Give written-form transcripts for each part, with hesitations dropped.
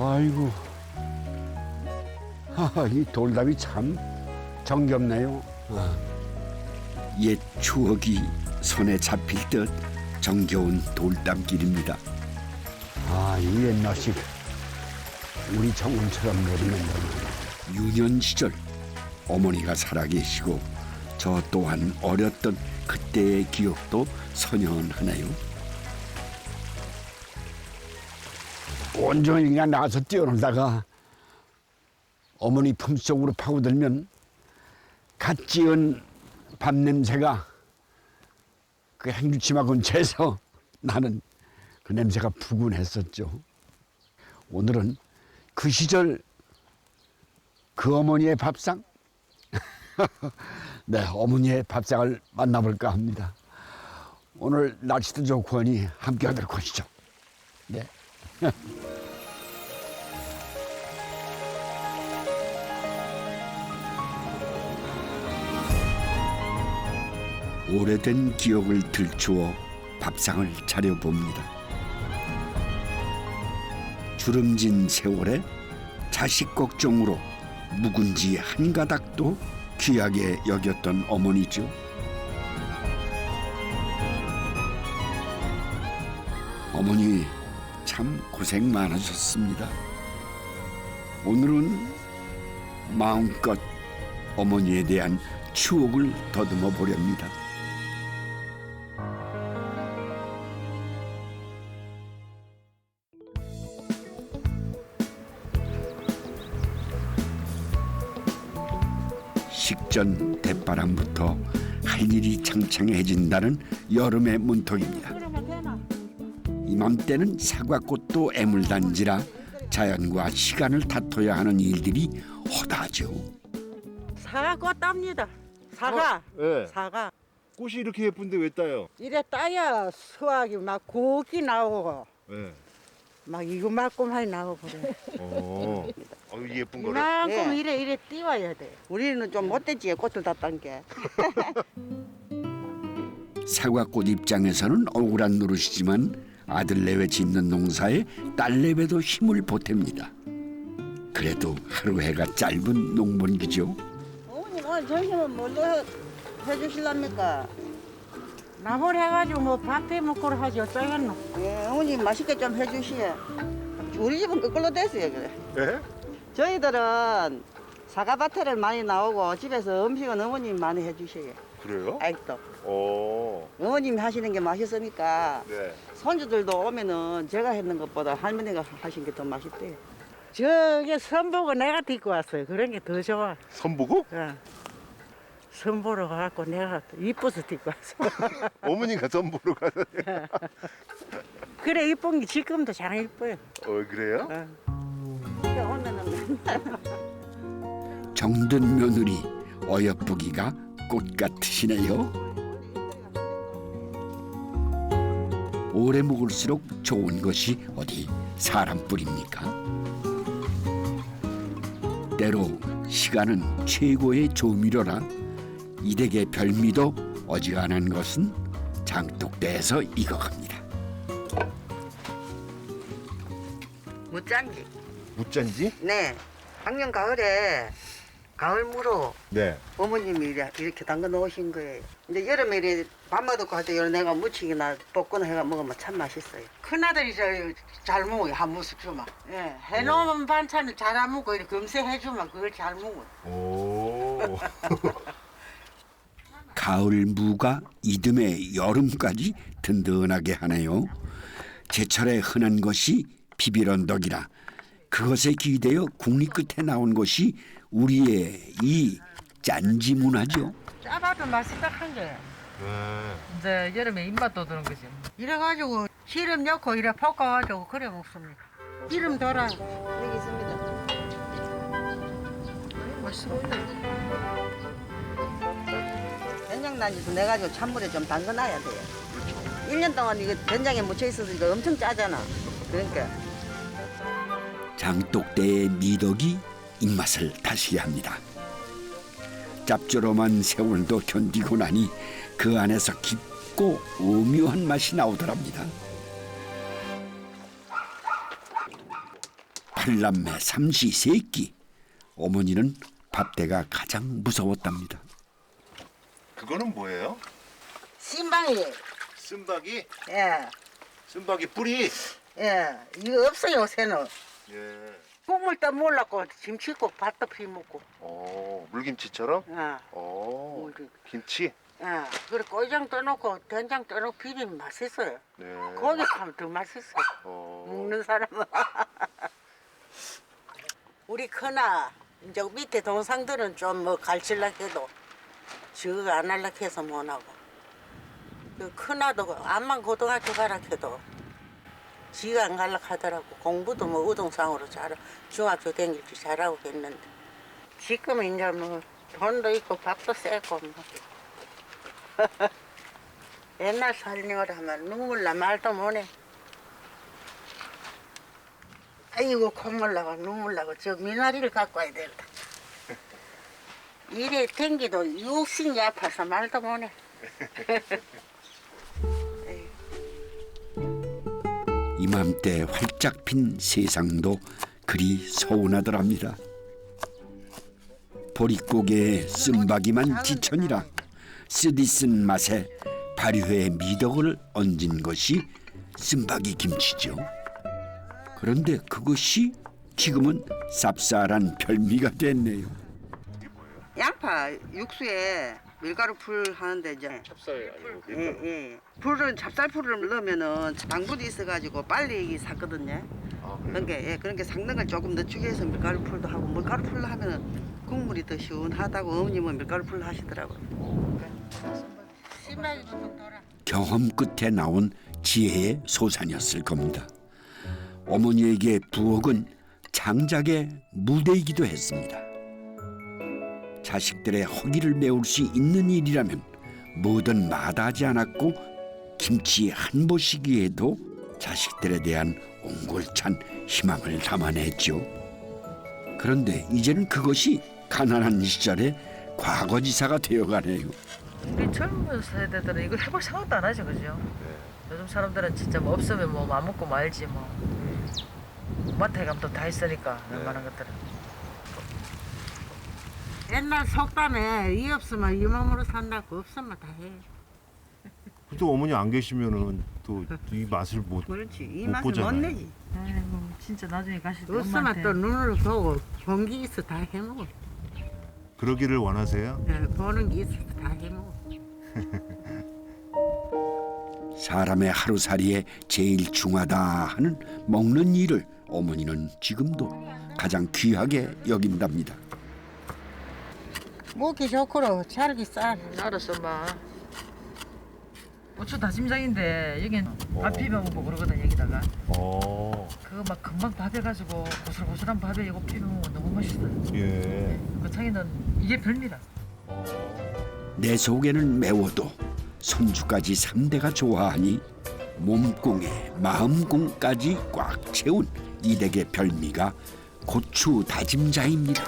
아이고, 이 돌담이 참 정겹네요. 옛 추억이 손에 잡힐 듯 정겨운 돌담길입니다. 이 옛날식 우리 정원처럼 내리는구나. 유년 시절 어머니가 살아계시고 저 또한 어렸던 그때의 기억도 선연하네요. 온종일 그냥 나가서 뛰어놀다가 어머니 품속으로 파고들면 갓 지은 밥 냄새가 그 행주치마 근처에서 나는 그 냄새가 푸근했었죠. 오늘은 그 시절 그 어머니의 밥상, 네, 어머니의 밥상을 만나볼까 합니다. 오늘 날씨도 좋고 하니 함께 하도록 하시죠. 네. 오래된 기억을 들추어 밥상을 차려봅니다. 주름진 세월에 자식 걱정으로 묵은지 한 가닥도 귀하게 여겼던 어머니죠. 어머니 참 고생 많으셨습니다. 오늘은 마음껏 어머니에 대한 추억을 더듬어 보렵니다. 식전 대바람부터 할 일이 창창해진다는 여름의 문턱입니다. 이맘때는 사과꽃도 애물단지라 자연과 시간을 다퉈야 하는 일들이 허다하죠. 사과 꽃 땁니다. 사과. 네. 사과. 꽃이 이렇게 예쁜데 왜 따요? 이래 따야 수확이 막 곱게 나오고 네. 막 이거만큼만 나오고 그래. 이 예쁜 거를. 이만큼 예. 이래 띄워야 돼. 우리는 좀 못됐지 꽃을 다 딴 게. 사과꽃 입장에서는 억울한 노릇이지만 아들 내외 짓는 농사에 딸 내외도 힘을 보탭니다. 그래도 하루 해가 짧은 농번기죠. 어머님 오늘 점심은 뭘로 해주실랍니까? 나물 해가지고 뭐 밥해 먹고 하지 어쩌겠노. 예, 어머님 맛있게 좀 해주시에. 우리 집은 거꾸로 됐어요 그래. 네? 저희들은 사과밭에를 많이 나오고 집에서 음식은 어머님 많이 해주셔요. 그래요? 아직도. 오. 어머님이 하시는 게 맛있으니까 네. 손주들도 오면은 제가 했는 것보다 할머니가 하신 게 더 맛있대요. 저게 선보고 내가 데리고 왔어요. 그런 게 더 좋아. 선보고? 어. 선보러 가갖고 내가 이뻐서 데리고 왔어. 어머니가 선보러 가서. 그래 이쁜 게 지금도 잘 이뻐요. 그래요? 오늘은 정든 며느리 어여쁘기가 꽃 같으시네요. 오래 먹을수록 좋은 것이 어디 사람뿐입니까? 때로 시간은 최고의 조미료라 이 댁의 별미도 어지간한 것은 장독대에서 익어갑니다. 무짠지. 무짠지? 네. 작년 가을에 가을무로 네. 어머님이 이렇게 담가 놓으신 거예요. 이제 여름에 이래 밥맛 없고 할 때 내가 무치기나 볶거나 해가 먹으면 참 맛있어요. 큰아들이 잘 먹어요. 한 모습 주면. 예, 해놓은 반찬을 잘 안 먹고 이렇게 금세 해주면 그걸 잘 먹어요. 오. 가을 무가 이듬해 여름까지 든든하게 하네요. 제철에 흔한 것이 비비런덕이라 그것에 기대어 국리 끝에 나온 것이 우리의 이 짠지 문화죠. 짜봐도 맛있다 한 게. 네. 이제 여름에 입맛도 드는 거지. 이래가지고 기름 넣고 이래 볶아가지고 그래 먹습니다. 기름 돌아. 여기 있습니다. 맛있어 보이네. 된장난지도 내가지고 찬물에 좀 담가놔야 돼요. 1년 동안 이거 된장에 묻혀 있어서 이거 엄청 짜잖아. 그러니까. 장독대의 미덕이 입맛을 다시게 합니다. 짭조름한 세월도 견디고 나니 그 안에서 깊고 오묘한 맛이 나오더랍니다. 팔남매 삼시 세끼. 어머니는 밥대가 가장 무서웠답니다. 그거는 뭐예요? 신방이. 쓴박이? 예. 쓴박이 뿌리? 예. 이거 없어요, 요새는. 예. 국물도 몰랐고 김치국 밥도 피먹고. 물김치처럼? 어. 우리. 김치? 예. 그래 고장 떠놓고 된장 떠놓고 비비면 맛있어요. 네. 고기 하면 더 맛있어요. 먹는 사람은. 우리 큰아 이제 밑에 동상들은 좀 뭐 갈칠락 해도 저거 안 할락 해서 못하고 그 큰아도 암만 고등학교 가라 해도 지가 안 갈락 하더라고. 공부도 뭐 우등상으로 잘 중학교 다닐 줄 잘하고 했는데 지금은 이제 뭐 돈도 있고 밥도 세고 뭐 옛날 살림을 하면 눈물 나 말도 못해. 아이고 콧물 나고 눈물 나고 저 미나리를 갖고 와야 된다. 이래 댕기도 육신이 아파서 말도 못해. 이맘때 활짝 핀 세상도 그리 서운하더랍니다. 보릿고개에 쓴박이만 지천이라 쓰디쓴 맛에 발효의 미덕을 얹은 것이 쓴박이 김치죠. 그런데 그것이 지금은 쌉쌀한 별미가 됐네요. 양파 육수에 밀가루 풀 하는데 이제 찹쌀 아니고 예. 풀은 찹쌀풀을 넣으면은 당분이 있어가지고 빨리 삭거든요. 그러니까 삭는 걸 조금 늦추기 위해서 밀가루 풀도 하고 밀가루 풀로 하면은 국물이 더 시원하다고 어머님은 밀가루 풀로 하시더라고요. 경험 끝에 나온 지혜의 소산이었을 겁니다. 어머니에게 부엌은 장작의 무대이기도 했습니다. 자식들의 허기를 메울 수 있는 일이라면 뭐든 마다하지 않았고 김치 한 보시기에도 자식들에 대한 옹골찬 희망을 담아냈죠. 그런데 이제는 그것이 가난한 시절의 과거지사가 되어가네요. 우리 젊은 세대들은 이거 해볼 생각도 안 하죠, 그죠? 요즘 사람들은 진짜 뭐 없으면 뭐 맘먹고 말지 뭐. 마트에 가면 또 다 있으니까 웬만한 것들은. 옛날 속담에 이 없으면 이 몸으로 산다고 없으면 다 해. 또 어머니 안 계시면은 또 이 맛을 못 그렇지 이 못 맛을 못 보잖아요. 내지. 아이고 진짜 나중에 가실 때 없으면 엄마한테 또 눈으로 보고 본 게 있어 다 해먹어. 그러기를 원하세요? 네, 보는 게 있어 다 해먹어. 사람의 하루살이에 제일 중하다 하는 먹는 일을 어머니는 지금도 가장 귀하게 여긴답니다. 먹기 좋고로 잘기 쌀. 알았어, 엄마. 고추 다짐장인데 여긴 밥 비벼 먹고 그러거든 여기다가. 그거 막 금방 밥해가지고 고슬고슬한 밥에 이거 비벼 먹으면 너무 맛있어요. 예. 그 창이는 이게 별미라. 내 속에는 매워도 손주까지 3대가 좋아하니 몸공에 마음공까지 꽉 채운 이 댁의 별미가 고추 다짐자입니다.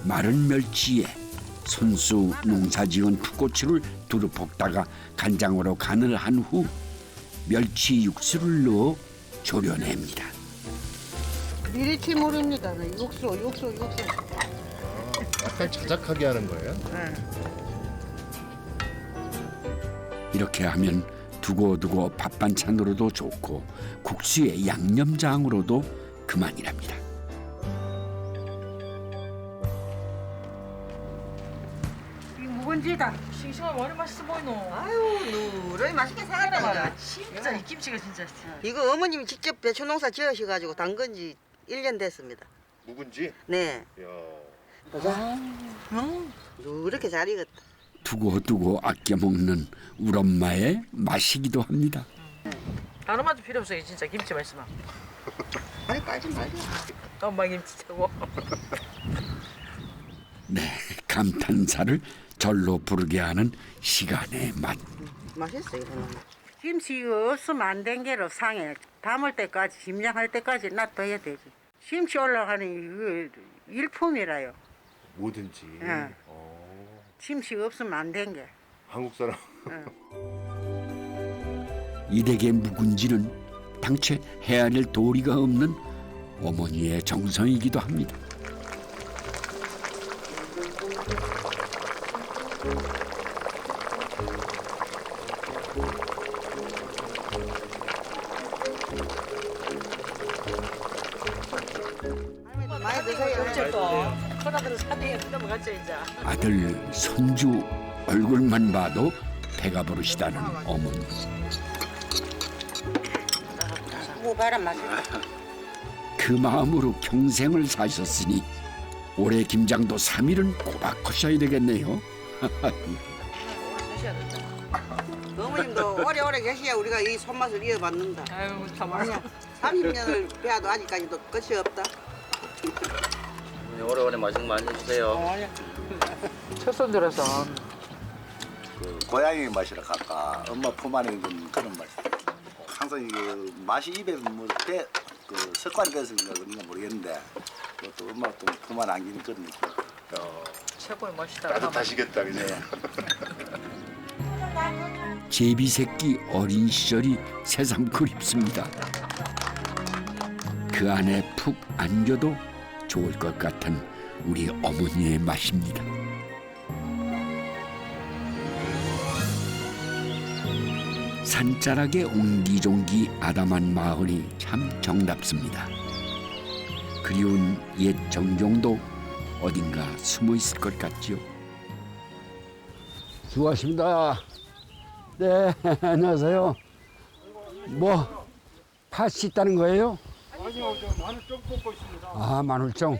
마른 멸치에 손수 농사지은 풋고추를 두루 볶다가 간장으로 간을 한 후 멸치 육수를 넣어 졸여냅니다. 미리치 물입니다. 육수. 약간 자작하게 하는 거예요? 이렇게 하면 두고두고 밥 반찬으로도 좋고 국수에 양념장으로도 그만이랍니다. 이 묵은지다. 싱싱하고 많이 맛있어 보이노. 아유 누러이 맛있게 살았다. 진짜 이 김치가 진짜. 이거 어머님이 직접 배추 농사 지으셔가지고 담근 지 1년 됐습니다. 묵은지? 네. 야. 이렇게 잘 익었다. 두고두고 아껴 먹는 우리 엄마의 맛이기도 합니다. 다른 맛도 필요 없어. 진짜 김치 맛있어. 아니 빠지 말자. 엄마 김치 최고. 네, 감탄사를 절로 부르게 하는 시간의 맛. 맛있어 이거는. 김치 이거 없으면 안 된 게로 상해. 담을 때까지 김장할 때까지 놔둬야 되지. 김치 올라가는 이거 일품이라요. 뭐든지. 예. 김치 없으면 안 된 게. 한국 사람. 이 댁의 묵은지는 당최 헤아릴 도리가 없는 어머니의 정성이기도 합니다. 많이 드세요. 어째 또 큰아들은 사대에 넘어갔죠 이제. 아들, 손주 얼굴만 봐도 배가 부르시다는 어머니. 뭐 바람 맛있어. 그 마음으로 평생을 사셨으니 올해 김장도 3일은 꼬박 하셔야 되겠네요. 하셔야 된다. 어머님도 오래오래 계셔야 우리가 이 손맛을 이어받는다. 아유 다 맛있어. 30년을 배워도 아직까지도 끝이 없다. 오래오래 맛있는 거 많이 해주세요. 첫 손들어서 그 고양이 맛이라 할까 엄마 품 안에 있는 그런 맛. 항상 이게 맛이 입에 뭐그 습관이 돼서 그런가 모르겠는데 그것도 엄마 또 품 안에 안기는 그런 느낌. 최고의 맛이다. 따뜻하시겠다 그냥. 제비 새끼 어린 시절이 새삼 그립습니다. 그 안에 푹 안겨도 좋을 것 같은 우리 어머니의 맛입니다. 산자락에 옹기종기 아담한 마을이 참 정답습니다. 그리운 옛 정종도 어딘가 숨어 있을 것 같지요. 수고하십니다. 네, 안녕하세요. 뭐 팥이 있다는 거예요? 아니요, 저 마늘쫑 뽑고 있습니다. 아, 마늘종.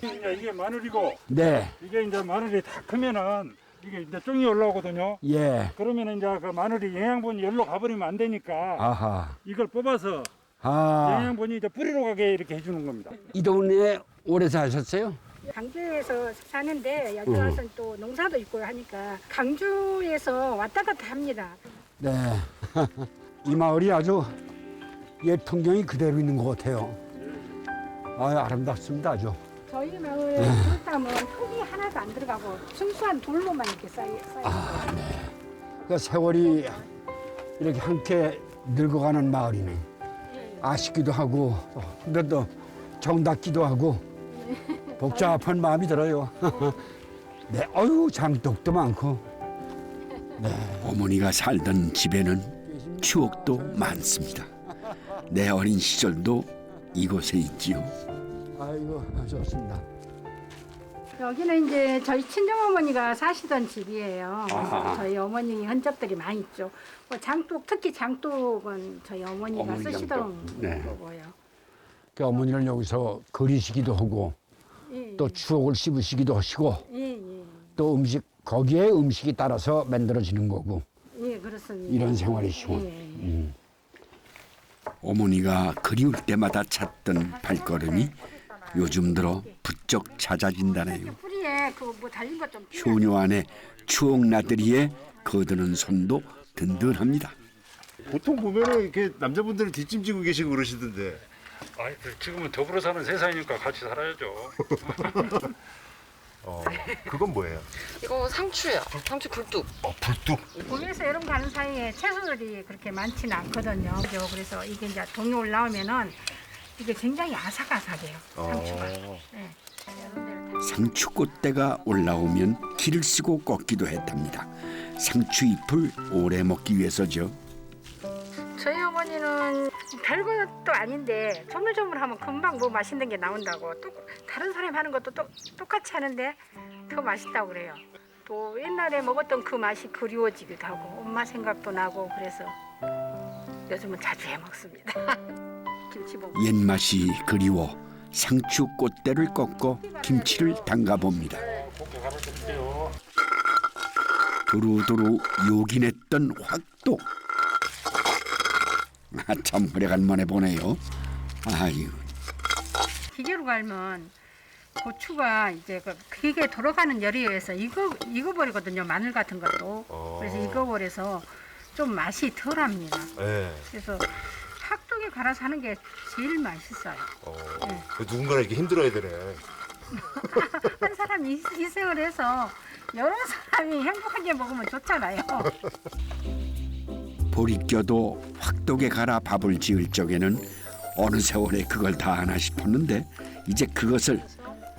이게 마늘이고 네, 이게 이제 마늘이 다 크면은 이게 이제 쫑이 올라오거든요. 예. 그러면 이제 그 마늘이 영양분이 열로 가버리면 안 되니까 아하. 이걸 뽑아서 아, 영양분이 이제 뿌리로 가게 이렇게 해주는 겁니다. 이 동네에 오래 사셨어요? 강주에서 사는데 여기 와서 또 농사도 있고 하니까 강주에서 왔다 갔다 합니다. 네. 이 마을이 아주 옛 풍경이 그대로 있는 것 같아요. 아유, 아름답습니다, 아주. 저희 마을에 그렇다면 흙이 하나도 안 들어가고 순수한 돌로만 이렇게 쌓여 아, 네. 그 세월이 이렇게 함께 늙어가는 마을이네. 아쉽기도 하고, 근데 또 정답기도 하고, 복잡한 마음이 들어요. 네, 어유 장독도 많고. 어머니가 살던 집에는 추억도 많습니다. 내 어린 시절도 이곳에 있지요. 아이고, 좋습니다. 여기는 이제 저희 친정어머니가 사시던 집이에요. 그래서 저희 어머니 흔적들이 많이 있죠. 뭐 장독, 특히 장독은 저희 어머니가 어머니 쓰시던 장독. 네. 거고요. 그 어머니를 여기서 그리시기도 하고, 예, 또 추억을 씹으시기도 하시고, 예, 예, 또 음식, 거기에 음식이 따라서 만들어지는 거고, 예, 그렇습니다. 이런 생활이시고. 예. 어머니가 그리울 때마다 찾던 발걸음이 요즘 들어 부쩍 잦아진다네요. 뿌리에 그 뭐 달린 것좀 효녀 안에 추억 나들이에 거드는 손도 든든합니다. 보통 보면은 이렇게 남자분들은 뒷짐지고 계시고 그러시던데. 아이, 지금은 더불어 사는 세상이니까 같이 살아야죠. 그건 뭐예요? 이거 상추예요. 상추 굴뚝. 불뚝. 구에서 여름 가는 사이에 채소들이 그렇게 많지는 않거든요. 그래서 이게 이제 동이 올라오면은 이게 굉장히 아삭아삭해요. 상추가. 네. 상추꽃대가 올라오면 길을 쓰고 꺾기도 했답니다. 상추잎을 오래 먹기 위해서죠. 저희 어머니는 별것도 아닌데 조물조물하면 금방 뭐 맛있는 게 나온다고. 또 다른 사람이 하는 것도 똑같이 하는데 더 맛있다고 그래요. 또 옛날에 먹었던 그 맛이 그리워지기도 하고 엄마 생각도 나고 그래서 요즘은 자주 해 먹습니다. 김치볶음. 옛맛이 그리워 상추 꽃대를 꺾고 김치를 담가봅니다. 도로도로 요긴했던 확도. 참 오래간만에 보네요. 아유. 기계로 갈면 고추가 이제 그 기계 돌아가는 열에 의해서 익어버리거든요. 마늘 같은 것도. 그래서 익어버려서 좀 맛이 덜합니다. 네. 그래서 학독에 갈아서 하는 게 제일 맛있어요. 누군가가 이렇게 힘들어야 되네. 한 사람이 희생을 해서 여러 사람이 행복하게 먹으면 좋잖아요. 볼이 껴도 확독에 갈아 밥을 지을 적에는 어느 세월에 그걸 다 하나 싶었는데 이제 그것을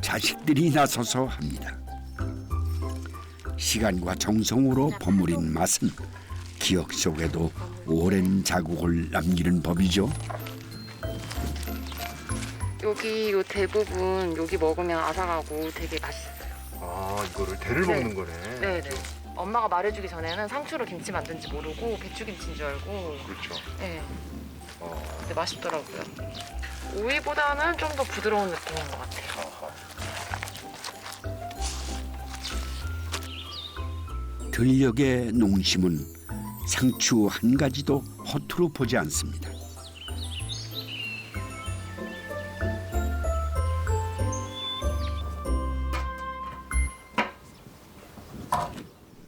자식들이 나서서 합니다. 시간과 정성으로 버무린 맛은 기억 속에도 오랜 자국을 남기는 법이죠. 여기 요 대부분 여기 먹으면 아삭하고 되게 맛있어요. 아 이거를 대를 네. 먹는 거네. 네네. 엄마가 말해주기 전에는 상추로 김치 만든지 모르고 배추김치인 줄 알고. 그렇죠. 네. 근데 맛있더라고요. 오이보다는 좀 더 부드러운 느낌인 것 같아요. 들녘의 농심은 상추 한 가지도 허투루 보지 않습니다.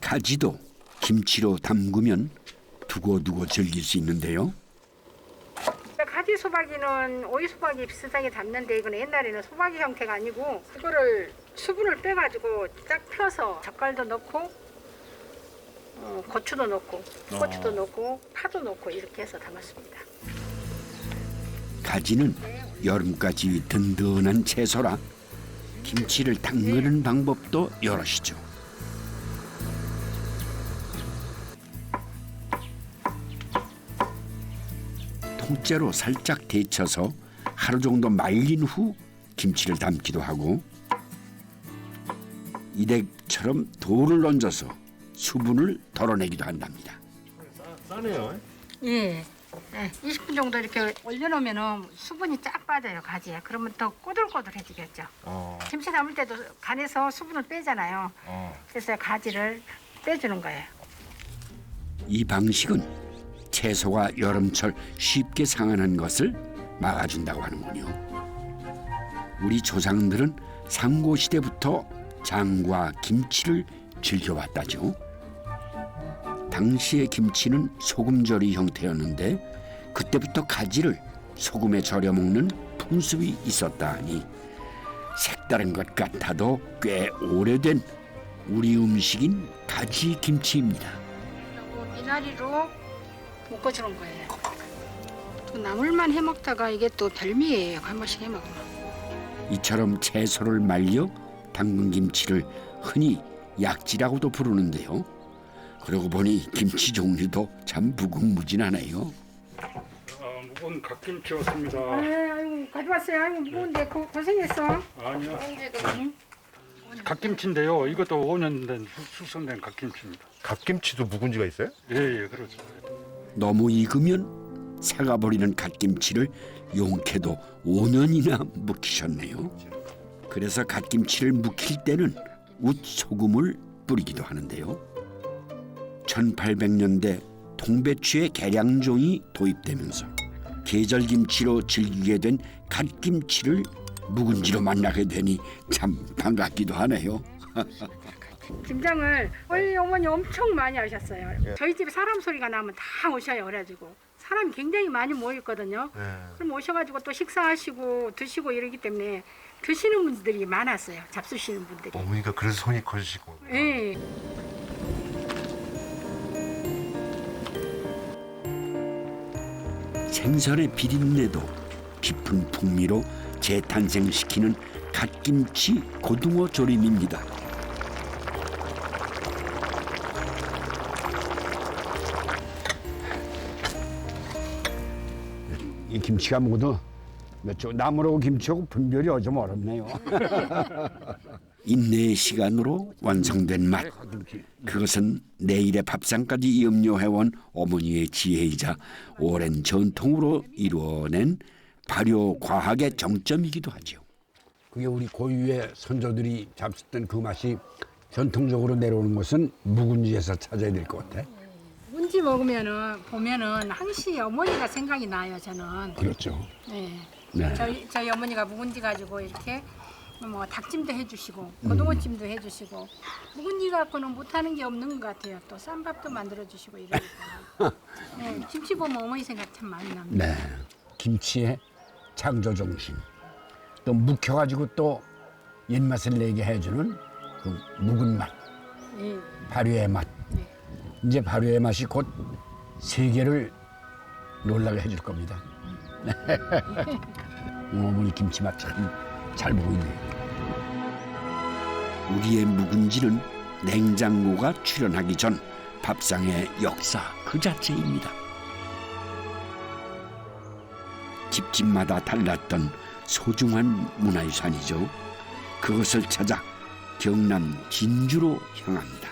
가지도 김치로 담그면 두고두고 즐길 수 있는데요. 가지 소박이는 오이 소박이 비슷하게 담는데 이건 옛날에는 소박이 형태가 아니고 그거를 수분을 빼가지고 딱 펴서 젓갈도 넣고 고추도 넣고 고추도 넣고 파도 넣고 이렇게 해서 담았습니다. 가지는 여름까지 든든한 채소라 김치를 담그는 방법도 여럿이죠. 통째로 살짝 데쳐서 하루 정도 말린 후 김치를 담기도 하고 이댁처럼 돌을 얹어서 수분을 덜어내기도 한답니다. 싸네요. 예. 네, 20분 정도 이렇게 올려놓으면 수분이 쫙 빠져요 가지에. 그러면 더 꼬들꼬들해지겠죠. 김치 담을 때도 간에서 수분을 빼잖아요. 그래서 가지를 빼주는 거예요. 이 방식은 채소가 여름철 쉽게 상하는 것을 막아준다고 하는군요. 우리 조상들은 상고시대부터 장과 김치를 즐겨왔다죠. 당시의 김치는 소금절이 형태였는데 그때부터 가지를 소금에 절여 먹는 풍습이 있었다 하니 색다른 것 같아도 꽤 오래된 우리 음식인 가지 김치입니다. 미나리로 묶어주는 거예요. 또 나물만 해먹다가 이게 또 별미예요. 한 번씩 해먹으면. 이처럼 채소를 말려 담근 김치를 흔히 약지라고도 부르는데요. 그러고 보니 김치 종류도 참 무궁무진하네요. 무거운 갓김치 왔습니다. 아이고 가져왔어요. 아이고 무거운데 고생했어. 아니요. 갓김치인데요. 이것도 5년 된 숙성된 갓김치입니다. 갓김치도 묵은지가 있어요? 예, 그렇죠. 너무 익으면 사가버리는 갓김치를 용케도 5년이나 묵히셨네요. 그래서 갓김치를 묵힐 때는 웃소금을 뿌리기도 하는데요. 1800년대 통배추의 계량종이 도입되면서 계절김치로 즐기게 된 갓김치를 묵은지로 만나게 되니 참 반갑기도 하네요. 김장을 저희 어머니 엄청 많이 하셨어요. 저희 집에 사람 소리가 나면 다 오셔요. 그래가지고 사람이 굉장히 많이 모였거든요. 그럼 오셔가지고 또 식사하시고 드시고 이러기 때문에 드시는 분들이 많았어요. 잡수시는 분들이. 어머니가 그래서 손이 커지시고. 예. 생선의 비린내도 깊은 풍미로 재탄생시키는 갓김치 고등어 조림입니다. 이 김치가 먹어도 나물하고 김치하고 분별이 좀 어렵네요. 인내의 시간으로 완성된 맛. 그것은 내일의 밥상까지 염려해온 어머니의 지혜이자 오랜 전통으로 이루어낸 발효 과학의 정점이기도 하죠. 그게 우리 고유의 선조들이 잡수던 그 맛이 전통적으로 내려오는 것은 묵은지에서 찾아야 될 것 같아. 묵은지 먹으면은 보면은 항시 어머니가 생각이 나요. 저는. 그렇죠. 네. 네. 저희 어머니가 묵은지 가지고 이렇게 뭐 닭찜도 해주시고 고등어찜도 해주시고 묵은지 갖고는 못하는 게 없는 것 같아요. 또 쌈밥도 만들어주시고 이러니까. 네, 김치 보면 어머니 생각 참 많이 납니다. 네. 김치의 창조 정신. 또 묵혀가지고 또 옛맛을 내게 해주는 그 묵은 맛. 네. 발효의 맛. 네. 이제 발효의 맛이 곧 세계를 놀라게 해줄 겁니다. 어머니 김치맛 참 잘 보고 있네요. 우리의 묵은지는 냉장고가 출현하기 전 밥상의 역사 그 자체입니다. 집집마다 달랐던 소중한 문화유산이죠. 그것을 찾아 경남 진주로 향합니다.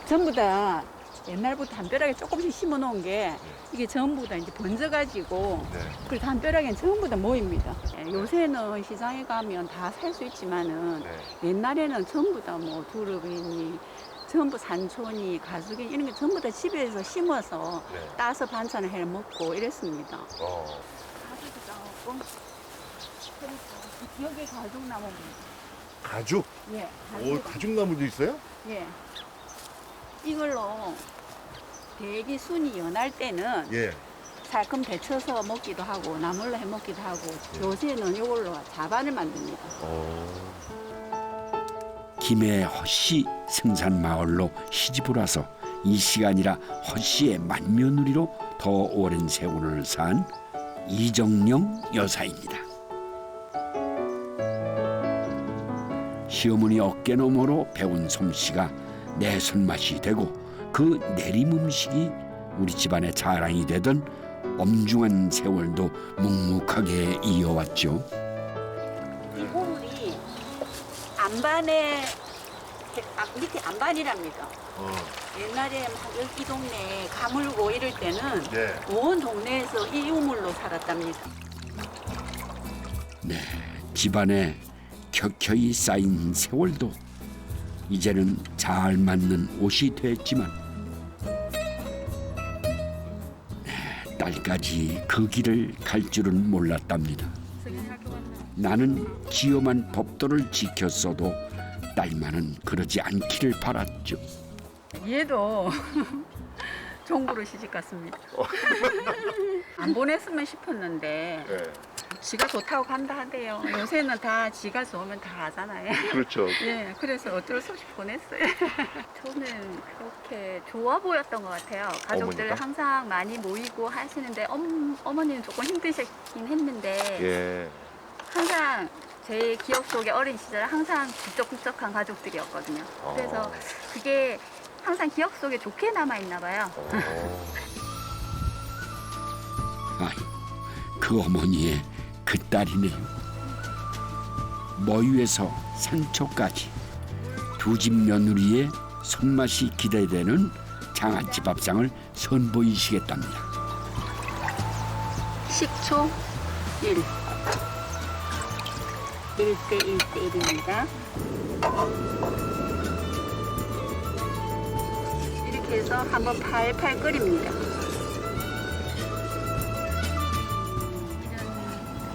전부 다 옛날부터 담벼락에 조금씩 심어놓은 게 이게 전부 다 이제 번져가지고 그 담벼락엔 전부 다 모입니다. 요새는 시장에 가면 다 살 수 있지만은 옛날에는 전부 다 뭐 두릅이니 전부 산초니 가수기 이런 게 전부 다 집에서 심어서 따서 반찬을 해 먹고 이랬습니다. 가죽도 따먹고 여기 가죽나무입니다. 가죽? 예. 오, 가죽나무도 있어요? 예. 이걸로 대기 순이 연할 때는 살금 데쳐서 먹기도 하고 나물로 해 먹기도 하고 요새는 이걸로 자반을 만듭니다. 김해 허씨 생산마을로 시집을 와서 이 시간이라 허씨의 맏며느리로 더 오랜 세월을 산 이정령 여사입니다. 시어머니 어깨너머로 배운 솜씨가 내 손맛이 되고 그 내림 음식이 우리 집안의 자랑이 되던 엄중한 세월도 묵묵하게 이어왔죠. 이 호물이 안반에 밑에 안반이랍니다. 옛날에 이 동네에 가물고 이럴 때는 온 동네에서 이 우물로 살았답니다. 네, 집안에 켜켜이 쌓인 세월도 이제는 잘 맞는 옷이 됐지만 딸까지 그 길을 갈 줄은 몰랐답니다. 나는 기엄한 법도를 지켰어도 딸만은 그러지 않기를 바랐죠. 얘도 종부로 시집 갔습니다. 안 보냈으면 싶었는데 지가 좋다고 간다 하대요. 요새는 다 지가 좋으면 다 하잖아요. 그렇죠. 예, 그래서 어쩔 수 없이 보냈어요. 저는 그렇게 좋아 보였던 것 같아요. 가족들 어머니가? 항상 많이 모이고 하시는데 어머니는 조금 힘드셨긴 했는데 항상 제 기억 속에 어린 시절에 항상 북적북적한 가족들이었거든요. 그래서 그게 항상 기억 속에 좋게 남아있나 봐요. 아이, 그 어머니의 그 딸이네요. 머위에서 산초까지 두 집 며느리의 손맛이 기대되는 장아찌 밥상을 선보이시겠답니다. 식초 1. 1대 1대 1입니다. 이렇게 해서 한번 팔팔 끓입니다.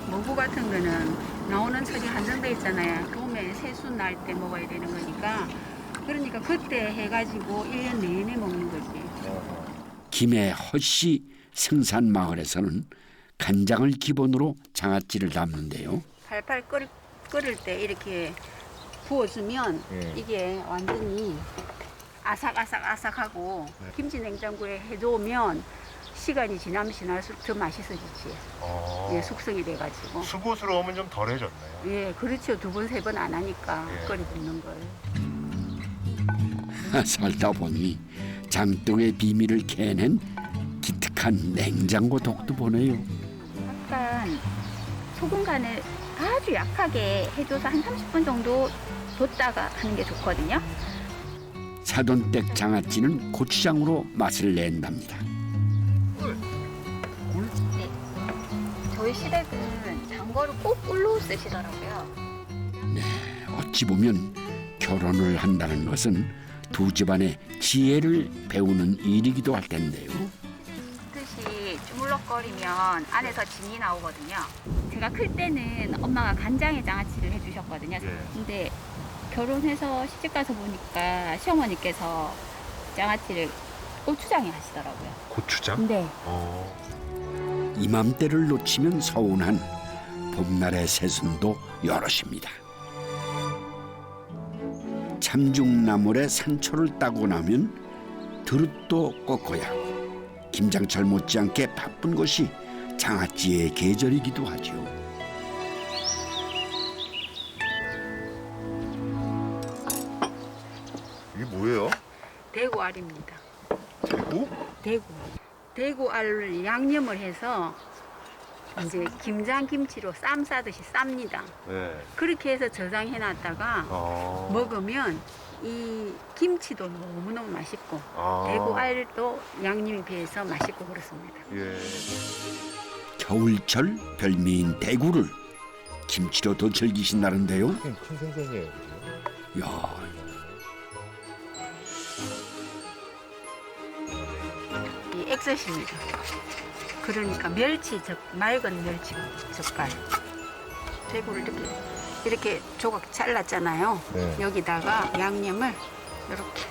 모구 같은 거는 나오는 철이 한정돼 있잖아요. 봄에 새순 날 때 먹어야 되는 거니까. 그러니까 그때 해가지고 1년 내내 먹는 거지. 김해 허씨 생산마을에서는 간장을 기본으로 장아찌를 담는데요. 팔팔 끓을 때 이렇게 부어주면 이게 완전히 아삭아삭아삭하고 김치 냉장고에 해놓으면 시간이 지나면 지날수록 더 맛있어지지. 예, 숙성이 돼가지고. 수고스러우면 좀 덜해졌네요. 예, 그렇죠. 2번, 3번 안 하니까 끓여 붓는 걸. 살다 보니 장독의 비밀을 캐낸 기특한 냉장고 독도 보네요. 약간 소금 간을 아주 약하게 해줘서 한 30분 정도 뒀다가 하는 게 좋거든요. 사돈댁 장아찌는 고추장으로 맛을 낸답니다. 네. 저희 시댁은 장거를 꼭 꿀로 쓰시더라고요. 네, 어찌 보면 결혼을 한다는 것은 두 집안의 지혜를 배우는 일이기도 할 텐데요. 뜻이 주물럭거리면 안에서 진이 나오거든요. 제가 클 때는 엄마가 간장에 장아찌를 해주셨거든요. 근데 결혼해서 시집가서 보니까 시어머니께서 장아찌를 고추장에 하시더라고요. 고추장? 네. 이맘때를 놓치면 서운한 봄날의 새순도 여럿입니다. 참중나물에 산초를 따고 나면 드릇도 꺾어야 하고 김장철 못지않게 바쁜 것이 장아찌의 계절이기도 하죠. 이게 뭐예요? 대구알입니다. 대구? 대구알 양념을 해서 이제 김장김치로 쌈 싸듯이 쌉니다. 네. 그렇게 해서 저장해 놨다가 먹으면 이 김치도 너무너무 맛있고 대구알도 양념이 배해서 맛있고 그렇습니다. 예. 겨울철 별미인 대구를 김치로 더 즐기신다는데요. 큰 생선이에요. 야, 이 액젓입니다. 그러니까 맑은 멸치 젓갈. 대구를 이렇게 조각 잘랐잖아요. 네. 여기다가 양념을 이렇게.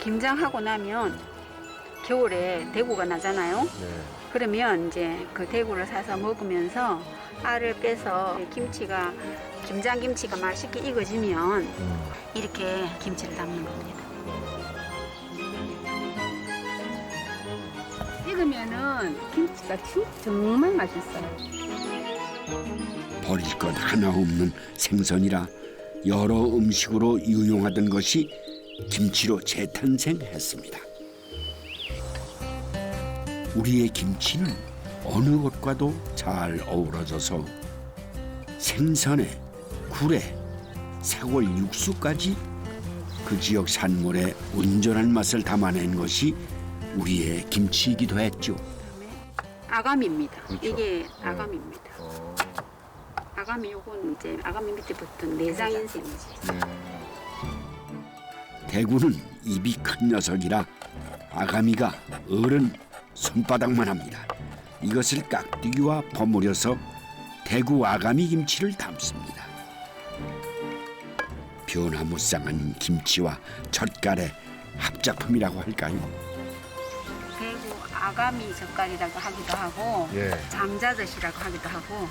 김장하고 나면 겨울에 대구가 나잖아요. 네. 그러면 이제 그 대구를 사서 먹으면서 알을 빼서 김장김치가 맛있게 익어지면 이렇게 김치를 담는 겁니다. 익으면은 김치가 정말 맛있어요. 버릴 것 하나 없는 생선이라 여러 음식으로 유용하던 것이 김치로 재탄생했습니다. 우리의 김치는 어느 것과도 잘 어우러져서 생선에 굴에 사골 육수까지 그 지역 산물의 온전한 맛을 담아낸 것이 우리의 김치이기도 했죠. 아가미입니다. 그렇죠. 이게 아가미입니다. 아가미 요건 이제 아가미 밑에 붙은 내장인 셈이지. 대구는 입이 큰 녀석이라 아가미가 어른 손바닥만 합니다. 이것을 깍두기와 버무려서 대구 아가미 김치를 담습니다. 변화무쌍한 김치와 젓갈의 합작품이라고 할까요? 대구 아가미 젓갈이라고 하기도 하고 장자젓이라고 하기도 하고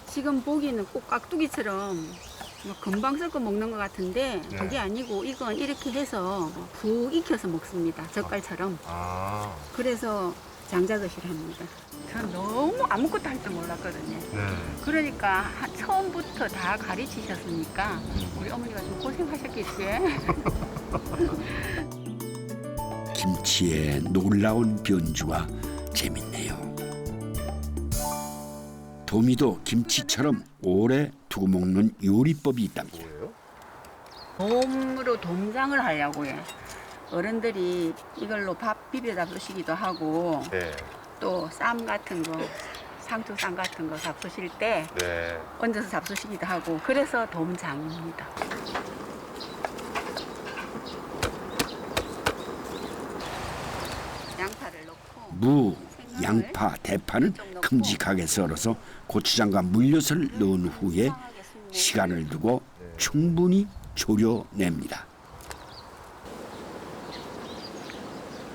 지금 보기는 꼭 깍두기처럼 뭐 금방 섞어 먹는 것 같은데 그게 아니고 이건 이렇게 해서 푹 익혀서 먹습니다. 젓갈처럼. 그래서 장자젓이라 합니다. 전 너무 아무것도 할 줄 몰랐거든요. 그러니까 처음부터 다 가르치셨으니까 우리 어머니가 좀 고생하셨겠지. 김치의 놀라운 변주가 재밌네요. 도미도 김치처럼 오래 두고 먹는 요리법이 있답니다. 돔으로 돔장을 하려고 해. 어른들이 이걸로 밥 비벼 잡수시기도 하고 또 쌈 같은 거, 상추쌈 같은 거 잡수실 때 얹어서 잡수시기도 하고 그래서 돔장입니다. 양파를 넣고 무, 양파, 대파는 큼직하게 썰어서 고추장과 물엿을 넣은 후에 시간을 두고 충분히 졸여냅니다.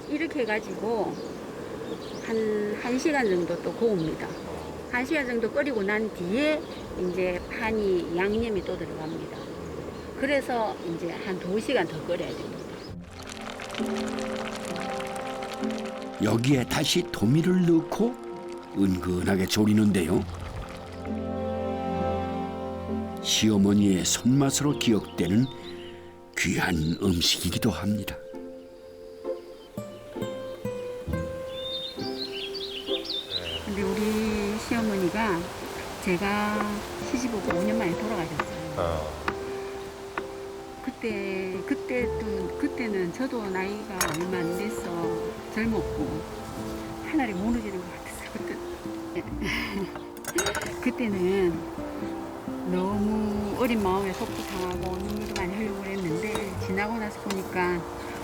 이렇게 해가지고 한 1시간 정도 또 고웁니다. 1시간 정도 끓이고 난 뒤에 이제 판이 양념이 또 들어갑니다. 그래서 이제 한 2시간 더 끓여야 됩니다. 여기에 다시 도미를 넣고 은근하게 졸이는데요. 시어머니의 손맛으로 기억되는 귀한 음식이기도 합니다. 근데 우리 시어머니가 제가 시집 오고 5년 만에 돌아가셨어요. 그때는 저도 나이가 얼마 안 돼서 젊었고 하늘이 무너지는 것 같았어요. 그때는 너무 어린 마음에 속도 상하고 눈물도 많이 흘리고 그랬는데 지나고 나서 보니까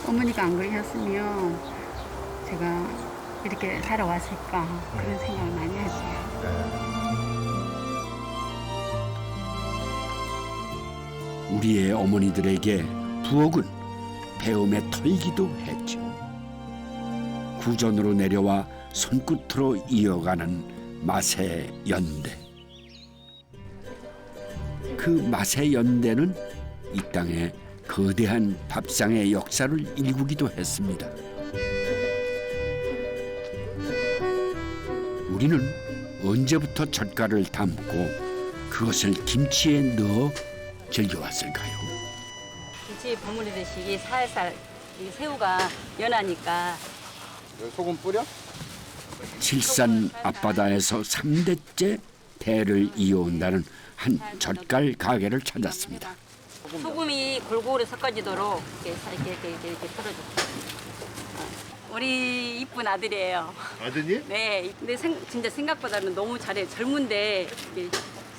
어머니가 안 그러셨으면 제가 이렇게 살아왔을까 그런 생각을 많이 하죠. 우리의 어머니들에게 부엌은 배움의 터이기도 했죠. 구전으로 내려와 손끝으로 이어가는 맛의 연대. 그 맛의 연대는 이 땅에 거대한 밥상의 역사를 일구기도 했습니다. 우리는 언제부터 젓갈을 담고 그것을 김치에 넣어 즐겨왔을까요? 김치 버무리듯이 이게 살살 이 새우가 연하니까. 소금 뿌려? 칠산 앞바다에서 3대째 대를 이어온다는 한 젓갈 가게를 찾았습니다. 소금이 골고루 섞어지도록 이렇게 풀어줘. 우리 이쁜 아들이에요. 아드님? 네. 근데 진짜 생각보다는 너무 잘해요. 젊은데 이게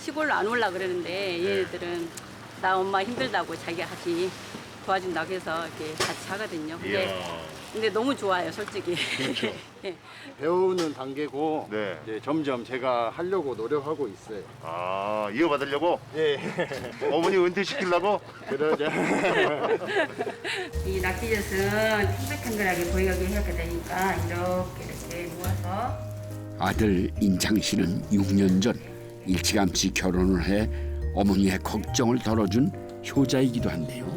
시골로 안 올라 그러는데 얘네들은 나 엄마 힘들다고 자기가 같이 도와준다고 해서 이렇게 같이 하거든요. 근데 너무 좋아요, 솔직히. 그렇죠. 예. 배우는 단계고 네. 이제 점점 제가 하려고 노력하고 있어요. 아, 이어받으려고? 예. 어머니 은퇴시키려고? 그러죠. 이 낙지젓은 탱글탱글하게 보이게 해야 되니까 이렇게 모아서. 아들 인창 씨는 6년 전 일찌감치 결혼을 해 어머니의 걱정을 덜어준 효자이기도 한데요.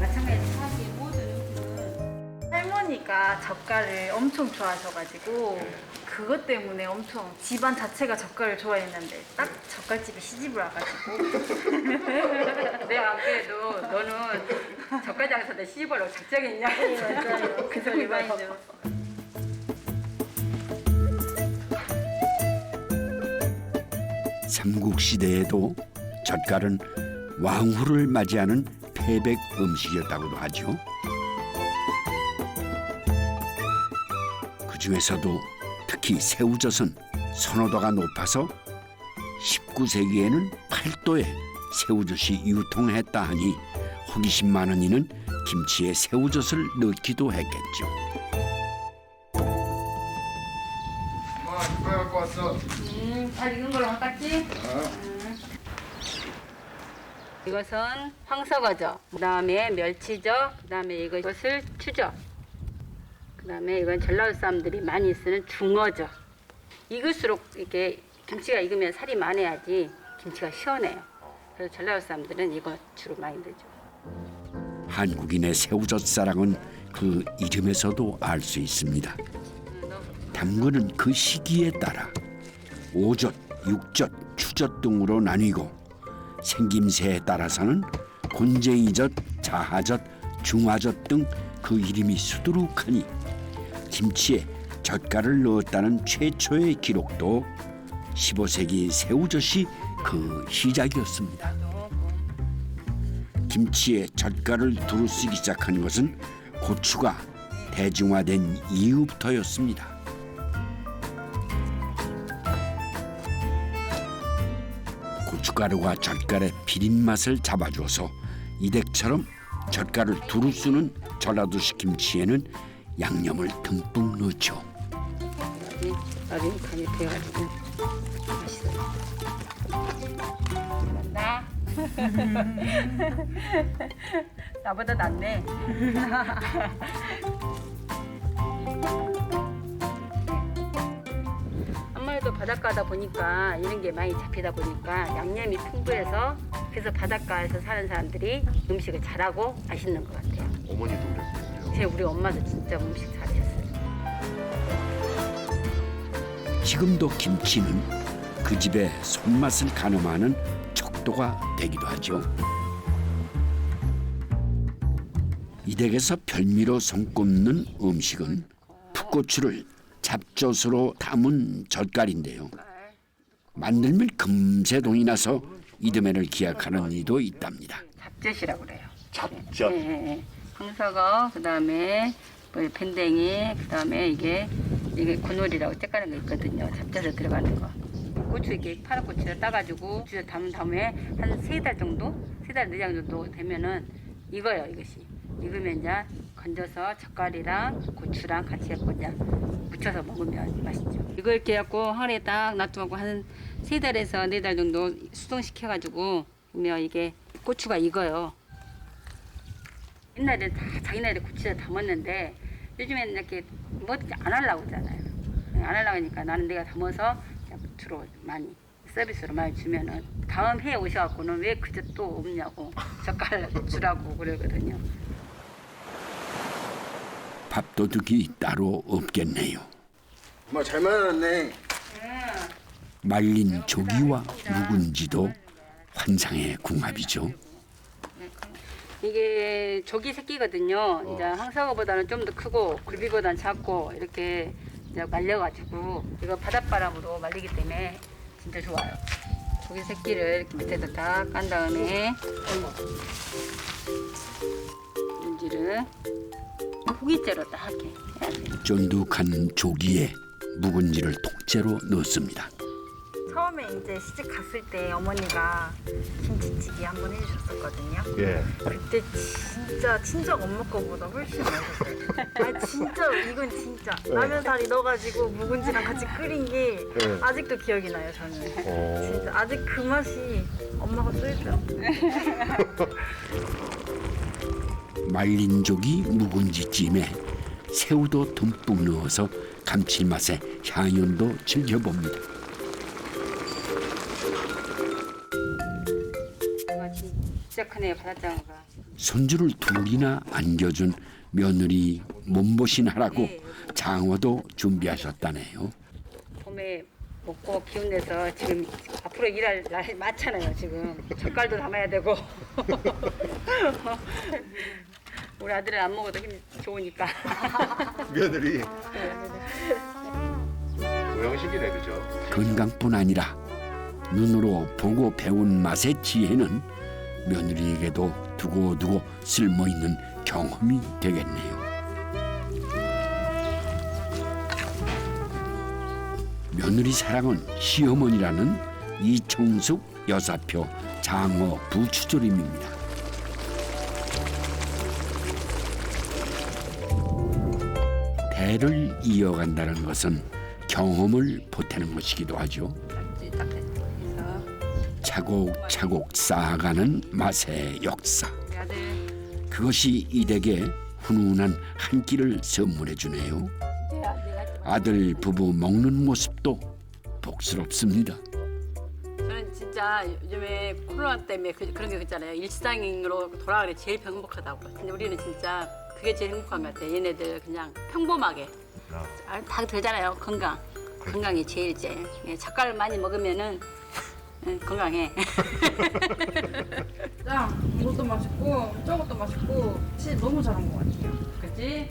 마찬가지로 사실 모든 음식은 할머니가 젓갈을 엄청 좋아하셔가지고 그것 때문에 엄청 집안 자체가 젓갈을 좋아했는데 딱 젓갈집에 시집을 와가지고 내가 안 그래도 너는 젓갈 장사다 시집하려고 작정했냐? 맞아요. 그 소리 많이 들었어. 삼국시대에도 젓갈은 왕후를 맞이하는 패백 음식이었다고도 하죠. 그 중에서도 특히 새우젓은 선호도가 높아서 19세기에는 팔도에 새우젓이 유통했다 하니 호기심 많은 이는 김치에 새우젓을 넣기도 했겠죠. 엄마, 이거 갖고 왔어. 잘 익은 걸로 닦지? 이것은 황석어죠. 그다음에 멸치죠. 그다음에 이것을 추죠. 그다음에 이건 전라도 사람들이 많이 쓰는 중어죠. 익을수록 이렇게 김치가 익으면 살이 많아야지 김치가 시원해요. 그래서 전라도 사람들은 이거 주로 많이 넣죠. 한국인의 새우젓 사랑은 그 이름에서도 알 수 있습니다. 담그는 그 시기에 따라 오젓, 육젓, 추젓 등으로 나뉘고 생김새에 따라서는 곤쟁이젓, 자하젓, 중화젓 등 그 이름이 수두룩하니 김치에 젓갈을 넣었다는 최초의 기록도 15세기 새우젓이 그 시작이었습니다. 김치에 젓갈을 두루 쓰기 시작한 것은 고추가 대중화된 이후부터였습니다. 고춧가루가 젓갈의 비린 맛을 잡아줘서 이댁처럼 젓갈을 두루 쓰는 전라도식 김치에는 양념을 듬뿍 넣죠. 나중에 간이 배어가지고 맛있어요. 나 나보다 낫네. 아무래도 바닷가다 보니까 이런 게 많이 잡히다 보니까 양념이 풍부해서 그래서 바닷가에서 사는 사람들이 음식을 잘하고 맛있는 것 같아요. 어머니도 그랬어요. 제 우리 엄마도 진짜 음식 잘했어요. 지금도 김치는 그 집의 손맛을 가늠하는 척도가 되기도 하죠. 이 댁에서 별미로 손꼽는 음식은 풋고추를 잡젓으로 담은 젓갈인데요. 만들면 금세 동이 나서 이듬해를 기약하는 이도 있답니다. 잡젓이라고 그래요. 잡젓. 네. 황석어, 그다음에 뭐 밴댕이, 그다음에 이게 군월이라고 째까는 거 있거든요. 잡젓에 들어가는 거. 고추 이렇게 파란 고추를 따가지고 고추에 담은 다음에 한 3달 정도, 3달 내장 정도 되면은 익어요. 이것이 익으면 이제 건져서 젓갈이랑 고추랑 같이 해서 이제 무쳐서 먹으면 맛있죠. 이거 이렇게 해갖고 하루에 딱 놔두고 한 3달에서 4달 정도 수동시켜가지고 그러면 이게 고추가 익어요. 옛날에 다 자기네들 고추에 담았는데 요즘에는 이렇게 뭐든지 안 하려고 하잖아요. 안 하려고 하니까 나는 내가 담아서 주로 많이 서비스로 많이 주면은 다음 해에 오셔갖고는 왜 그저 또 없냐고 젓갈 주라고 그러거든요. 밥도둑이 따로 없겠네요. 엄마 잘 말았네. 말린 조기와 묵은지도 환상의 궁합이죠. 이게 조기 새끼거든요. 이제 황사과보다는 좀 더 크고 굴비보다는 작고 이렇게 이제 말려가지고 이거 바닷바람으로 말리기 때문에 진짜 좋아요. 조기 새끼를 이렇게 밑에서 딱 깐 다음에 윤지를 포기째로 딱 이렇게 해야 돼요. 쫀득한 조기에 묵은지를 통째로 넣습니다. 처음에 이제 시집 갔을 때 어머니가 김치찌개 한번 해주셨었거든요. 예. 그때 진짜 친정 엄마 거보다 훨씬 맛있었어요. 아 진짜 이건 진짜 라면 사리 넣어가지고 묵은지랑 같이 끓인 게 네. 아직도 기억이 나요 저는. 진짜 아직 그 맛이 엄마가 쏠죠. 말린 조기 묵은지찜에 새우도 듬뿍 넣어서 감칠맛에 향연도 즐겨봅니다. 진짜 크네요 바닷장어가. 손주를 둘이나 안겨준 며느리 몸보신하라고 장어도 준비하셨다네요. 봄에 먹고 기운 내서 지금 앞으로 일할 날 많잖아요. 지금 젓갈도 담아야 되고 우리 아들은 안 먹어도 힘 좋으니까. 며느리. 모형식이네 그죠? 건강뿐 아니라 눈으로 보고 배운 맛의 지혜는 며느리에게도 두고두고 쓸모있는 경험이 되겠네요. 며느리 사랑은 시어머니라는 이청숙 여사표 장어 부추조림입니다. 대를 이어간다는 것은 경험을 보태는 것이기도 하죠. 차곡차곡 쌓아가는 맛의 역사. 그것이 이 댁에 훈훈한 한 끼를 선물해 주네요. 아들 부부 먹는 모습도 복스럽습니다. 저는 진짜 요즘에 코로나 때문에 그런 게 있잖아요. 일상으로 돌아가는 게 제일 행복하다고. 근데 우리는 진짜 그게 제일 행복한 것 같아요. 얘네들 그냥 평범하게. 다 되잖아요. 건강이 제일. 젓갈 많이 먹으면은 건강해. 짱 이것도 맛있고 저것도 맛있고 진짜 너무 잘한 것 같아요. 그치?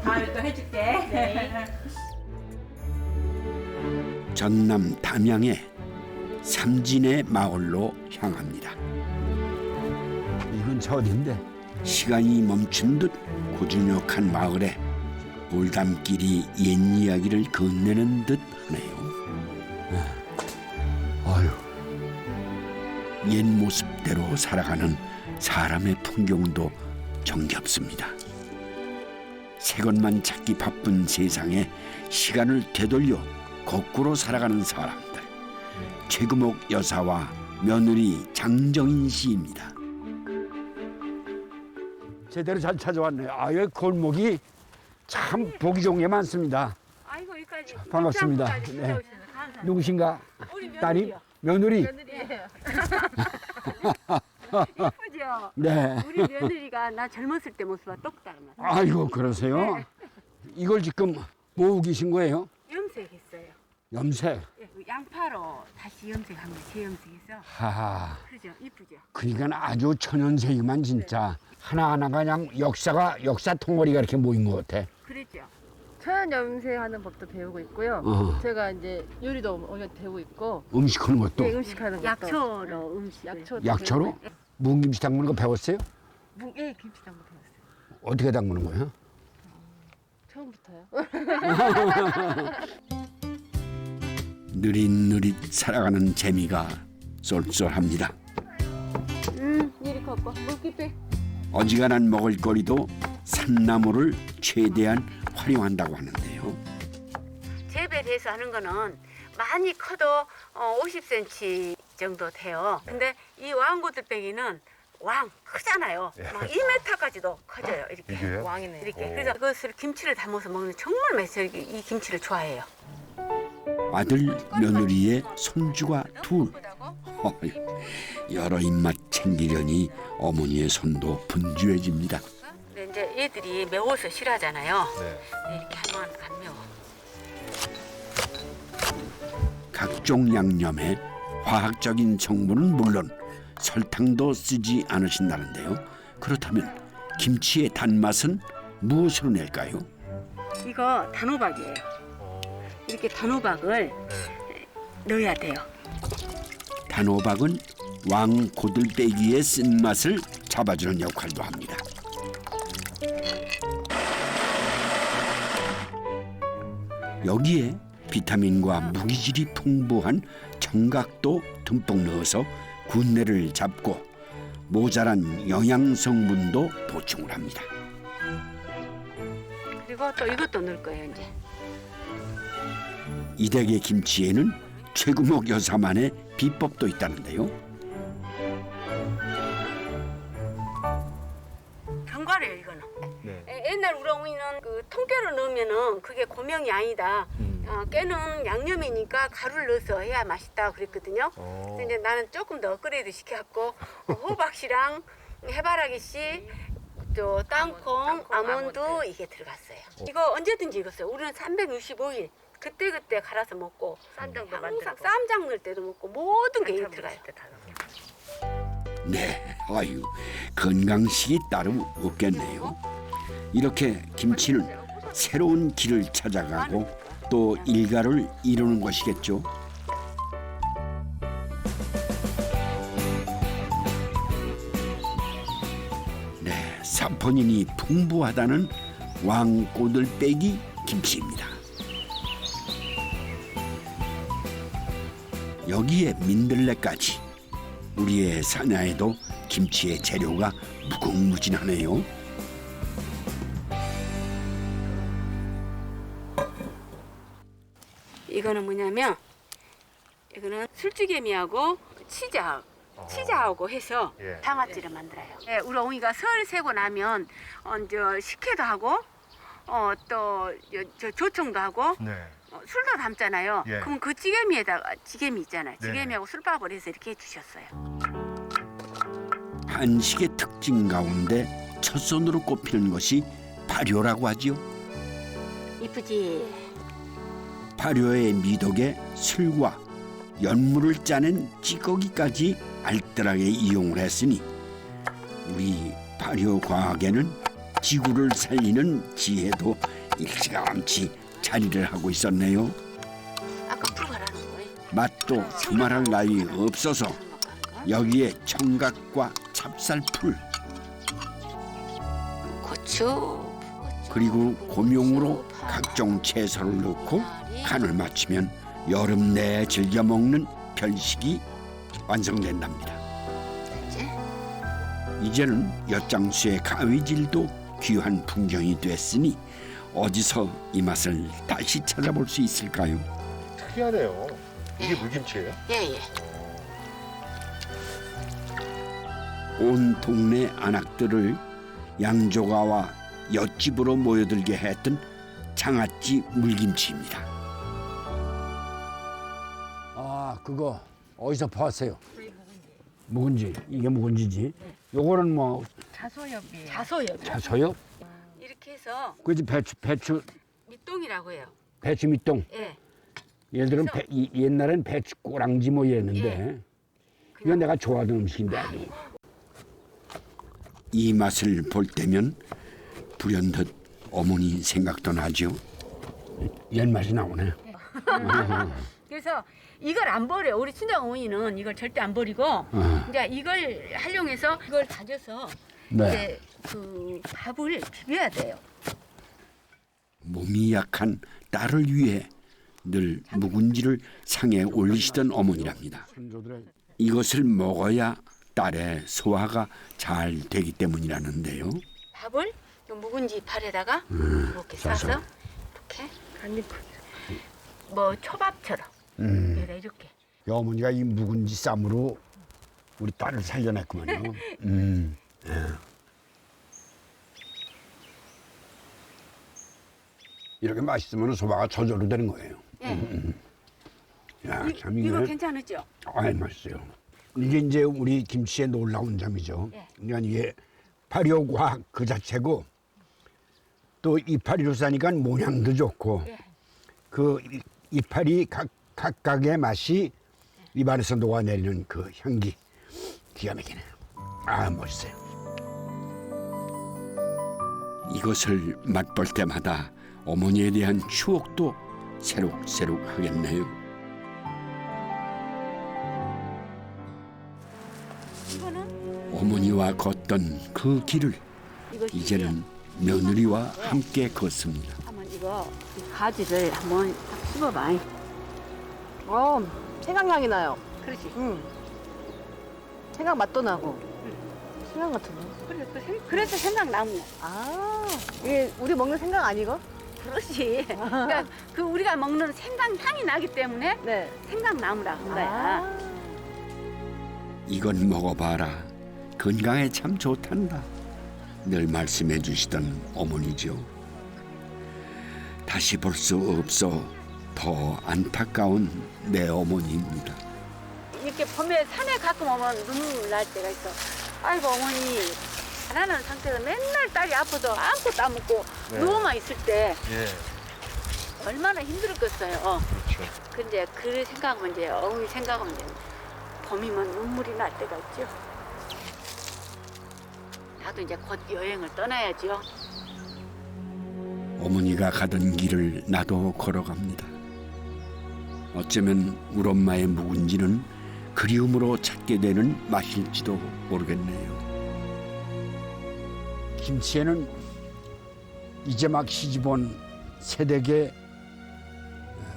다음에 또 해줄게. 전남 담양의 삼진의 마을로 향합니다. 이건 저 어딘데? 시간이 멈춘 듯 고즈넉한 마을에 돌담길이 옛 이야기를 건네는 듯 하네요. 아유, 옛 모습대로 살아가는 사람의 풍경도 정겹습니다. 새 것만 찾기 바쁜 세상에 시간을 되돌려 거꾸로 살아가는 사람들. 최금옥 여사와 며느리 장정인 씨입니다. 제대로 잘 찾아왔네요. 아, 여기 골목이 참 보기 좋은 게 많습니다. 아이고 여기까지. 반갑습니다. 네. 누구신가? 딸이? 며느리? 이쁘죠? 네. 우리 며느리가 나 젊었을 때 모습과 똑 닮았어요. 아이고, 그러세요? 이걸 지금 모으고 계신 거예요? 염색했어요. 염색? 양파로 다시 염색한 거예요. 재염색해서. 하하. 그죠? 이쁘죠? 그러니까 아주 천연색이만 진짜 하나하나가 그냥 역사 통거리가 이렇게 모인 것 같아. 그랬죠? 천연 염색하는 법도 배우고 있고요. 어. 제가 이제 요리도 어느 정도 배우고 있고. 음식하는 것도? 네, 음식하는 것도. 약초로 음식. 약초로? 묵김치 담그는 거 배웠어요? 예, 김치 담고 배웠어요. 어떻게 담그는 거예요? 처음부터요. 느릿느릿 살아가는 재미가 쏠쏠합니다. 이리 갖고 물기 빼. 어지간한 먹을거리도 산나물을 최대한 활용한다고 하는데요. 재배를 해서 하는 거는 많이 커도 50cm 정도 돼요. 근데 이 왕고들빼기는 왕 크잖아요. 막 2m까지도 커져요. 이렇게. 이게요? 왕이네. 이렇게. 그래서 그것을 김치를 담아서 먹는 정말 맛있어요. 이 김치를 좋아해요. 아들 며느리의 손주가 둘. 여러 입맛 챙기려니 어머니의 손도 분주해집니다. 근데 이제 애들이 매워서 싫어하잖아요. 이렇게 하면 안 매워. 각종 양념에 화학적인 성분은 물론 설탕도 쓰지 않으신다는데요. 그렇다면 김치의 단맛은 무엇으로 낼까요? 이거 단호박이에요. 이렇게 단호박을 넣어야 돼요. 단호박은 왕 고들빼기의 쓴맛을 잡아주는 역할도 합니다. 여기에 비타민과 무기질이 풍부한 청각도 듬뿍 넣어서 군내를 잡고 모자란 영양 성분도 보충을 합니다. 그리고 또 이것도 넣을 거예요, 이제. 이 댁의 김치에는 최구목 여사만의 비법도 있다는데요. 견과류예요, 이거는. 옛날 우리 어머니는 그 통깨를 넣으면은 그게 고명이 아니다. 깨는 양념이니까 가루를 넣어서 해야 맛있다 그랬거든요. 근데 이제 나는 조금 더 업그레이드 시켜갖고 호박씨랑 해바라기씨, 또 땅콩, 아몬드 이게 들어갔어요. 이거 언제든지 익었어요. 우리는 365일 그때 갈아서 먹고 쌈장도 만들고 쌈장 넣을 때도 먹고 모든 게 들어가요. 네, 아유 건강식이 따로 없겠네요. 이렇게 김치는 새로운 길을 찾아가고 또 일가를 이루는 것이겠죠. 네, 사포닌이 풍부하다는 왕꼬들빼기 김치입니다. 여기에 민들레까지. 우리의 사냐에도 김치의 재료가 무궁무진하네요. 이거는 뭐냐면 이거는 술주개미하고 치즈하고 해서 당아찌를 만들어요. 예, 우리 어머니가 설 세고 나면 이제 식혜도 하고 또 조청도 하고 술도 담잖아요. 그럼 그 찌개미에다가 찌개미 있잖아요. 찌개미하고 술밥을 해서 이렇게 해주셨어요. 한식의 특징 가운데 첫손으로 꼽히는 것이 발효라고 하지요. 이쁘지? 발효의 미덕에 술과 연물을 짜낸 찌꺼기까지 알뜰하게 이용을 했으니 우리 발효 과학에는 지구를 살리는 지혜도 일찌감치 자리를 하고 있었네요. 아까 풀 가라는 거예요. 맛도 두말할 나위 없어서 여기에 청각과 찹쌀풀 고추 그리고 고명으로 각종 채소를 넣고 간을 맞추면 여름 내에 즐겨 먹는 별식이 완성된답니다. 이제는 엿장수의 가위질도 귀한 풍경이 됐으니 어디서 이 맛을 다시 찾아볼 수 있을까요? 특이하네요. 이게 물김치예요? 예. 온 동네 안악들을 양조가와 엿집으로 모여들게 했던 장아찌 물김치입니다. 아, 그거 어디서 봤어요? 묵은지. 이게 묵은지지. 요거는 뭐 자소엽이에요. 자소요? 이렇게 해서 그지 배추 밑동이라고 해요. 배추 밑동. 예. 예를 들면 옛날엔 배추 꼬랑지 뭐 이랬는데 이건 내가 좋아하던 음식인데 아주. 이 맛을 볼 때면 불현듯 어머니 생각도 나죠. 옛 맛이 나오네. 그래서 이걸 안 버려요. 우리 친정 어머니는 이걸 절대 안 버리고 이제 이걸 활용해서 이걸 다져서 이제 그 밥을 비벼야 돼요. 몸이 약한 딸을 위해 늘 묵은지를 상에 올리시던 어머니랍니다. 이것을 먹어야 딸의 소화가 잘 되기 때문이라는데요. 밥을 이 묵은지 팔에다가 이렇게 싸서 이렇게 뭐 초밥처럼 이렇게. 어머니가 이 묵은지 쌈으로 우리 딸을 살려냈구만요. 이렇게 맛있으면 소화가 저절로 되는 거예요. 야, 참 이게 이거 괜찮았죠? 아이 맛있어요. 이게 이제 우리 김치의 놀라운 점이죠. 예. 그러니까 이게 발효과학 그 자체고 또 이파리로 싸니까 모양도 좋고 예. 그 이파리 각각의 맛이 입안에서 녹아내리는 그 향기 기가 막히네요. 아 멋있어요. 이것을 맛볼 때마다 어머니에 대한 추억도 새록새록 하겠네요. 이거는 어머니와 걷던 그 길을 이제는 며느리와 함께 걷습니다. 한번 이거 이 가지를 한번 딱 씹어봐. 생강향이 나요. 그렇지. 생강 맛도 나고. 생강 같은데. 그래서 생각나면. 아, 이게 우리 먹는 생강 아니고? 그렇지. 그러니까 그 우리가 먹는 생강 향이 나기 때문에 네. 생강나무라 한 거야. 이건 먹어봐라. 건강에 참 좋단다. 늘 말씀해 주시던 어머니죠. 다시 볼 수 없어 더 안타까운 내 어머니입니다. 이렇게 봄에 산에 가끔 오면 눈물 날 때가 있어. 아이고 어머니 가난한 상태에서 맨날 딸이 아파서 아무것도 안 먹고 네. 누워만 있을 때 예. 얼마나 힘들었겠어요. 그렇죠. 근데 그 생각하면 이제 어머니 생각하면 이제 봄이면 눈물이 날 때가 있죠. 나도 이제 곧 여행을 떠나야죠. 어머니가 가던 길을 나도 걸어갑니다. 어쩌면 우리 엄마의 묵은지는 그리움으로 찾게 되는 맛일지도 모르겠네요. 김치에는 이제 막 시집온 새댁의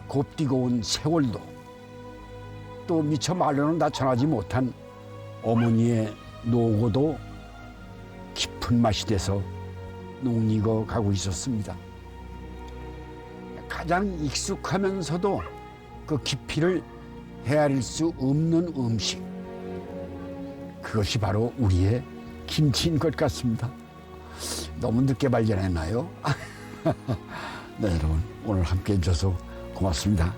곱디고 온 세월도 또 미처 말로는 다 전하지 못한 어머니의 노고도 깊은 맛이 돼서 녹익어 가고 있었습니다. 가장 익숙하면서도 그 깊이를 헤아릴 수 없는 음식, 그것이 바로 우리의 김치인 것 같습니다. 너무 늦게 발견했나요? 네, 여러분 오늘 함께 해주셔서 고맙습니다.